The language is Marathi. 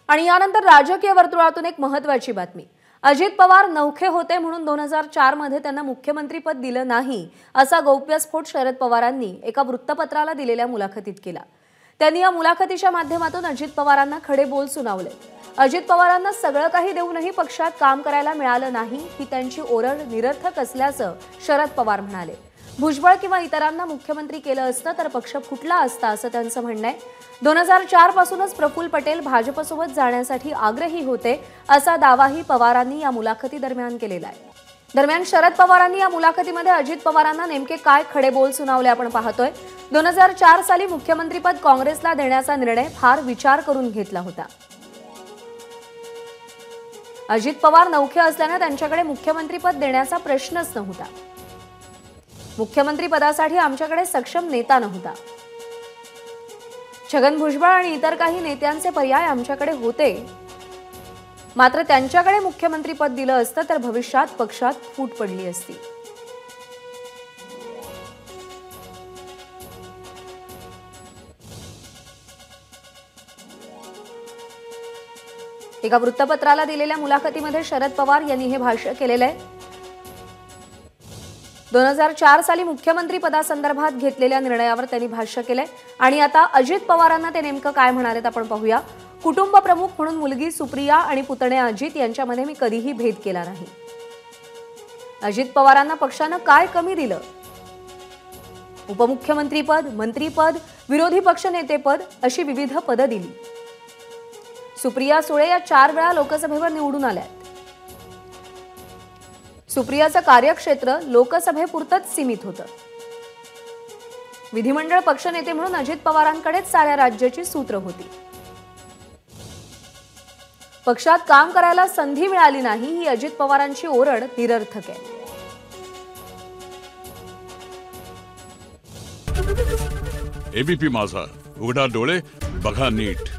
आणि यानंतर राजकीय वर्तुळातून एक महत्त्वाची बातमी। अजित पवार नौखे होते म्हणून 2004 मध्ये त्यांना मुख्यमंत्रीपद दिलं नाही असा गौप्यस्फोट शरद पवारांनी एका वृत्तपत्राला दिलेल्या मुलाखतीत केला। त्यांनी या मुलाखतीच्या माध्यमातून अजित पवारांना खडे बोल सुनावले। अजित पवारांना सगळं काही देऊनही पक्षात काम करायला मिळालं नाही ही त्यांची ओरड निरर्थक असल्याचं शरद पवार म्हणाले। भुजबळ किंवा इतरांना मुख्यमंत्री केलं असतं तर पक्ष फुटला असता असं त्यांचं म्हणणं आहे। 2004 पासूनच प्रफुल्ल पटेल भाजपसोबत जाण्यासाठी आग्रही होते असा दावाही पवारांनी या मुलाखती दरम्यान केलेला आहे। दरम्यान शरद पवारांनी या मुलाखतीमध्ये अजित पवारांना नेमके काय खडे बोल सुनावले आपण पाहतोय। 2004 साली मुख्यमंत्रीपद काँग्रेसला देण्याचा निर्णय फार विचार करून घेतला होता। अजित पवार नौखे असल्याने त्यांच्याकडे मुख्यमंत्रीपद देण्याचा प्रश्नच नव्हता। मुख्यमंत्री पदासाठी आमच्याकडे सक्षम नेता नव्हता। छगन भुजबळ आणि इतर काही नेत्यांचे पर्याय आमच्याकडे होते, मात्र त्यांच्याकडे मुख्यमंत्रीपद दिलं असतं तर भविष्यात पक्षात फूट पडली असती। एका वृत्तपत्राला दिलेल्या मुलाखतीमध्ये शरद पवार यांनी हे भाष्य केलेलं आहे। 2004 साली मुख्यमंत्री पदासंदर्भात घेतलेल्या निर्णयावर त्यांनी भाष्य केले आणि आता अजित पवारांना ते नेमकं काय म्हणालेत आपण पाहूया। कुटुंब प्रमुख म्हणून मुलगी सुप्रिया आणि पुतणे अजित यांच्यामध्ये मी कधीही भेद केला नाही। अजित पवारांना पक्षानं काय कमी दिलं? उपमुख्यमंत्रीपद, मंत्रीपद, विरोधी पक्षनेतेपद अशी विविध पदं दिली। सुप्रिया सुळे या 4 वेळा लोकसभेवर निवडून आल्या। सुप्रियाचं कार्यक्षेत्र लोकसभेपुरतच सीमित होतं। विधिमंडळ पक्षनेते म्हणून अजित पवारांकडेच साऱ्या राज्याची सूत्र होती। पक्षात काम करायला संधी मिळाली नाही ही अजित पवारांची ओरड निरर्थक आहे। एबीपी माझा, उघडा डोळे बघा नीट।